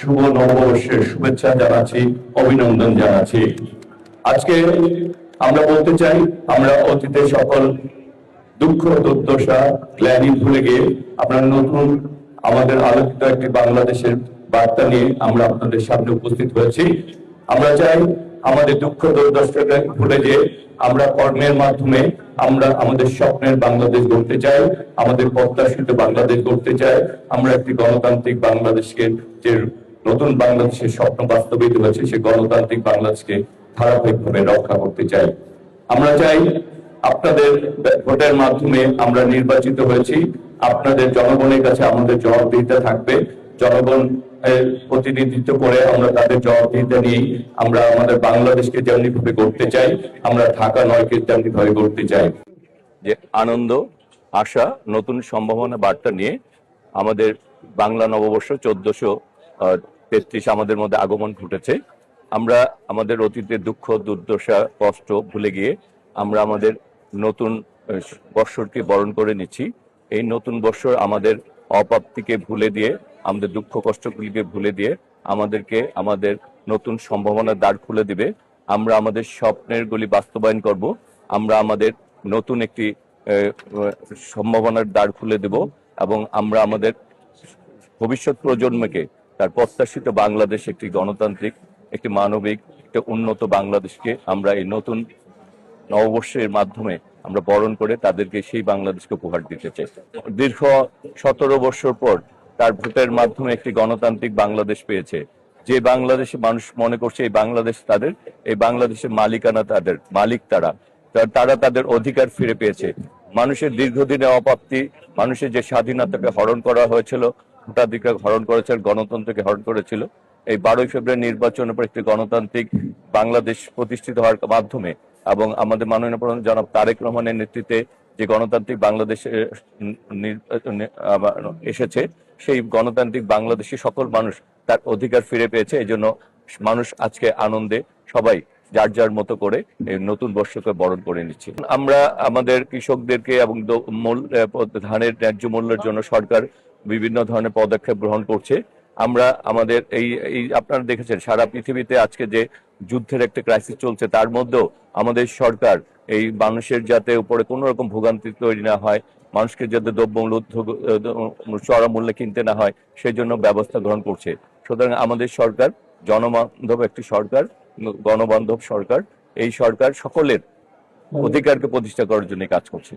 শুভ নববর্ষের শুভেচ্ছা জানাচ্ছি, অভিনন্দন জানাচ্ছি। আজকে আমরা বলতে চাই, আমরা অতীতের সকল দুঃখ দুর্দশা গ্লানি ভুলে গিয়ে আপনার নতুন আমাদের আলোকিত একটি বাংলাদেশের বার্তা নিয়ে আমরা আপনাদের সামনে উপস্থিত হয়েছি। আমরা চাই আমাদের দুঃখ দুর্দশাকে ভুলে গিয়ে আমরা কর্মের মাধ্যমে আমরা আমাদের স্বপ্নের বাংলাদেশ গড়তে চাই, আমাদের প্রত্যাশিত বাংলাদেশ গড়তে চাই। আমরা একটি গণতান্ত্রিক বাংলাদেশকে, যে নতুন বাংলাদেশের স্বপ্ন বাস্তবায়িত হয়েছে, সেই গণতান্ত্রিক বাংলাদেশকে ধারাবাহিকভাবে রক্ষা করতে চাই। আমরা চাই আপনাদের ভোটের মাধ্যমে আমরা নির্বাচিত হয়েছি, আপনাদের জনগণের কাছে আমাদের জবাবদিহিতা থাকবে। জনগণ প্রতিনিধিত্ব করে আমরা তাদের জবাবদিহিতা নিয়েই আমরা আমাদের বাংলাদেশকে যেমনি ভাবে করতে চাই, আমরা ঢাকা নয়কে তেমনি ভাবে করতে চাই। যে আনন্দ, আশা, নতুন সম্ভাবনা বার্তা নিয়ে আমাদের বাংলা নববর্ষ 1433 আমাদের মধ্যে আগমন ঘটেছে। আমরা আমাদের অতীতের দুঃখ দুর্দশা কষ্ট ভুলে গিয়ে আমরা আমাদের নতুন বৎসরকে বরণ করে নিচ্ছি। এই নতুন বৎসর আমাদের অপ্রাপ্তিকে ভুলে দিয়ে, আমাদের দুঃখ কষ্টগুলিকে ভুলে দিয়ে আমাদেরকে আমাদের নতুন সম্ভাবনার দ্বার খুলে দিবে। আমরা আমাদের স্বপ্নের গুলি বাস্তবায়ন করব। আমরা আমাদের নতুন একটি সম্ভাবনার দ্বার খুলে দেব এবং আমরা আমাদের ভবিষ্যৎ প্রজন্মকে তার প্রত্যাশিত বাংলাদেশ, একটি গণতান্ত্রিক, একটি মানবিক, একটি উন্নত বাংলাদেশকে আমরা এই নতুন নববর্ষের মাধ্যমে আমরা বরণ করে তাদেরকে সেই বাংলাদেশকে উপহার দিতে চাই। দীর্ঘ 17 বছর পর তার ভোটের মাধ্যমে একটি গণতান্ত্রিক বাংলাদেশ পেয়েছে। যে বাংলাদেশে মানুষ মনে করছে এই বাংলাদেশ তাদের, এই বাংলাদেশের মালিকানা তাদের, মালিক তারা তাদের অধিকার ফিরে পেয়েছে। মানুষের দীর্ঘদিনের অপ্রাপ্তি, মানুষের যে স্বাধীনতাকে হরণ করা হয়েছিল, ভোটাধিকার হরণ করেছিল, গণতন্ত্রকে হরণ করেছিল, এই 12ই ফেব্রুয়ারি নির্বাচনের পর একটি গণতান্ত্রিক বাংলাদেশ প্রতিষ্ঠিত হওয়ার মাধ্যমে এবং আমাদের মাননীয় প্রধান জনাব তারেক রহমানের নেতৃত্বে যে গণতান্ত্রিক বাংলাদেশে এসেছে, সেই গণতান্ত্রিক বাংলাদেশে সকল মানুষ তার অধিকার ফিরে পেয়েছে। এই জন্য মানুষ আজকে আনন্দে সবাই যার যার মতো করে এই নতুন বর্ষকে বরণ করে নিচ্ছে। আমরা আমাদের কৃষকদেরকে এবং ধানের ন্যায্য মূল্যের জন্য সরকার বিভিন্ন ধরনের পদক্ষেপ গ্রহণ করছে। আমরা আমাদের এই আপনারা দেখেছেন সারা পৃথিবীতে আজকে যে যুদ্ধের একটা ক্রাইসিস চলছে, তার মধ্যেও আমাদের সরকার এই মানুষের যাতে উপরে কোনো রকম ভোগান্তি তৈরি না হয়, মানুষকে যাতে দ্রব্যমূল্য চড়া মূল্যে কিনতে না হয়, সেই জন্য ব্যবস্থা গ্রহণ করছে। সুতরাং আমাদের সরকার জনবান্ধব একটি সরকার, গণবান্ধব সরকার। এই সরকার সকলের অধিকারকে প্রতিষ্ঠা করার জন্য কাজ করছে।